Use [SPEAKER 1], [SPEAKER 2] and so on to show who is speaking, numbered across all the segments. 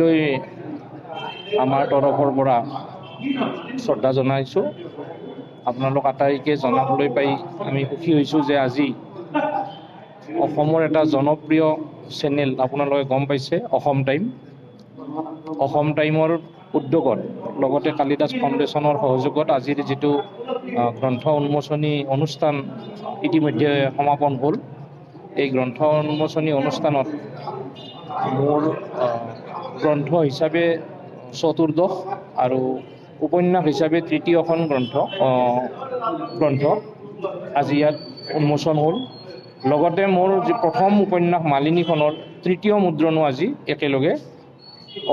[SPEAKER 1] আজিলৈ আমাৰ তৰফৰ পৰা শ্ৰদ্ধা জনাইছোঁ। আপোনালোক আটাইকে জনাবলৈ পাই আমি সুখী হৈছোঁ যে আজি অসমৰ এটা জনপ্ৰিয় চেনেল আপোনালোকে গম পাইছে, অসম টাইম। অসম টাইমৰ উদ্যোগত লগতে কালিদাস ফাউণ্ডেশ্যনৰ সহযোগত আজিৰ যিটো গ্ৰন্থ উন্মোচনী অনুষ্ঠান ইতিমধ্যে সমাপন হ'ল। এই গ্ৰন্থ উন্মোচনী অনুষ্ঠানত মোৰ গ্ৰন্থ হিচাপে চতুৰ্দশ আৰু উপন্যাস হিচাপে তৃতীয়খন গ্ৰন্থ আজি ইয়াত উন্মোচন হ'ল। লগতে মোৰ যি প্ৰথম উপন্যাস মালিনীখনৰ তৃতীয় মুদ্ৰণো আজি একেলগে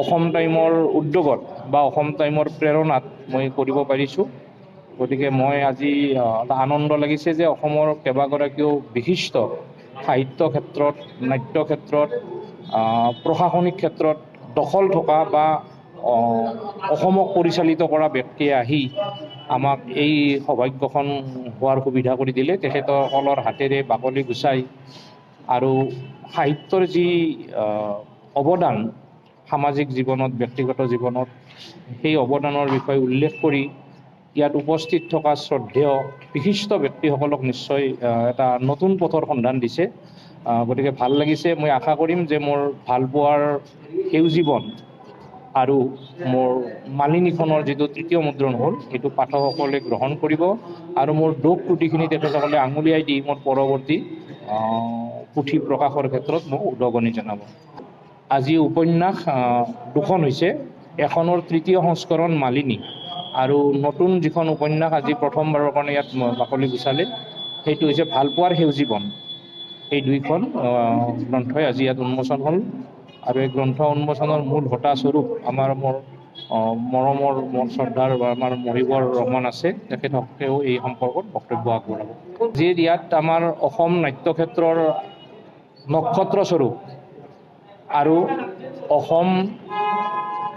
[SPEAKER 1] অসম টাইমৰ উদ্যোগত বা অসম টাইমৰ প্ৰেৰণাত মই কৰিব পাৰিছোঁ। গতিকে মই আজি আনন্দ লাগিছে যে অসমৰ কেইবাগৰাকীও বিশিষ্ট সাহিত্য ক্ষেত্ৰত, নাট্য ক্ষেত্ৰত, প্ৰশাসনিক ক্ষেত্ৰত দখল থকা বা অসমক পৰিচালিত কৰা ব্যক্তিয়ে আহি আমাক এই সৌভাগ্যখন হোৱাৰ সুবিধা কৰি দিলে। তেখেতসকলৰ হাতেৰে বাকলি গুচাই আৰু সাহিত্যৰ যি অৱদান সামাজিক জীৱনত, ব্যক্তিগত জীৱনত, সেই অৱদানৰ বিষয়ে উল্লেখ কৰি ইয়াত উপস্থিত থকা শ্ৰদ্ধেয় বিশিষ্ট ব্যক্তিসকলক নিশ্চয় এটা নতুন পথৰ সন্ধান দিছে। গতিকে ভাল লাগিছে। মই আশা কৰিম যে মোৰ ভালপোৱাৰ সেউজীবন আৰু মোৰ মালিনীখনৰ যিটো তৃতীয় মুদ্ৰণ হ'ল সেইটো পাঠকসকলে গ্ৰহণ কৰিব আৰু মোৰ দোষ ত্ৰুটিখিনি তেখেতসকলে আঙুলিয়াই দি মোৰ পৰৱৰ্তী পুথি প্ৰকাশৰ ক্ষেত্ৰত মোক উদগনি জনাব। আজি উপন্যাস দুখন হৈছে, এখনৰ তৃতীয় সংস্কৰণ মালিনী আৰু নতুন যিখন উপন্যাস আজি প্ৰথমবাৰৰ কাৰণে ইয়াত বাকলি গুচালে সেইটো হৈছে ভালপোৱাৰ সেউজীবন। এই দুইখন গ্ৰন্থই আজি ইয়াত উন্মোচন হ'ল আৰু এই গ্ৰন্থ উন্মোচনৰ মূল হোতাস্বৰূপ মোৰ মৰমৰ শ্ৰদ্ধাৰ আমাৰ মহিবৰ ৰহমান আছে। তেখেতসকলেও এই সম্পৰ্কত বক্তব্য আগবঢ়াব। যি ইয়াত আমাৰ অসম নাট্যক্ষেত্ৰৰ নক্ষত্ৰস্বৰূপ আৰু অসম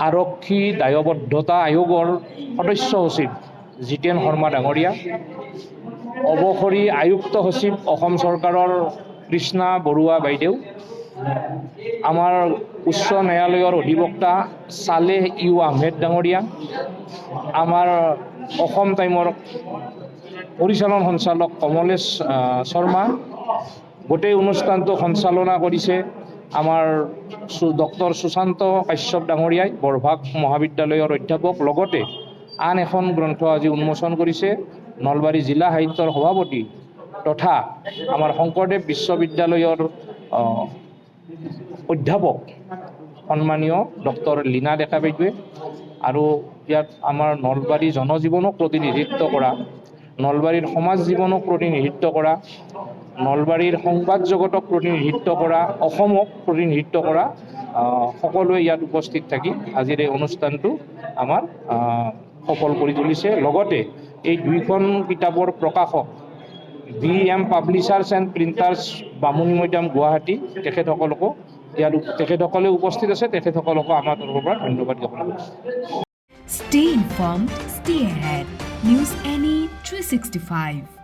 [SPEAKER 1] আৰক্ষী দায়বদ্ধতা আয়োগৰ সদস্য সচিব জিতেন শৰ্মা ডাঙৰীয়া, অৱসৰী আয়ুক্ত সচিব অসম চৰকাৰৰ কৃষ্ণা বৰুৱা বাইদেউ, আমাৰ উচ্চ ন্যায়ালয়ৰ অধিবক্তা ছালেহ ইউ আহমেদ ডাঙৰীয়া, আমাৰ অসম টাইমৰ পৰিচালন সঞ্চালক কমলেশ শৰ্মা, গোটেই অনুষ্ঠানটো সঞ্চালনা কৰিছে আমাৰ ডক্টৰ সুশান্ত কাশ্যপ ডাঙৰীয়াই, বৰভাগ মহাবিদ্যালয়ৰ অধ্যাপক। লগতে আন এখন গ্ৰন্থ আজি উন্মোচন কৰিছে নলবাৰী জিলা সাহিত্যৰ সভাপতি তথা আমাৰ শংকৰদেৱ বিশ্ববিদ্যালয়ৰ অধ্যাপক সন্মানীয় ডক্টৰ লীনা ডেকা বাইদেৱে। আৰু ইয়াত আমাৰ নলবাৰী জনজীৱনক প্ৰতিনিধিত্ব কৰা, নলবাৰীৰ সমাজ জীৱনক প্ৰতিনিধিত্ব কৰা, নলবাৰীৰ সংবাদ জগতক প্ৰতিনিধিত্ব কৰা, অসমক প্ৰতিনিধিত্ব কৰা সকলোৱে ইয়াত উপস্থিত থাকি আজিৰ এই অনুষ্ঠানটো আমাৰ সফল কৰি তুলিছে। লগতে এই দুইখন কিতাপৰ প্ৰকাশক VM পাব্লিচাৰ্ছ এণ্ড প্ৰিণ্টাৰ্ছ বামুণী মৈদাম গুৱাহাটী, তেখেতসকলে উপস্থিত আছে। তেখেতসকলকো আমাৰ তৰফৰ পৰা ধন্যবাদ জ্ঞাপন কৰিছোঁ।
[SPEAKER 2] Stay informed, stay ahead. News NE 365.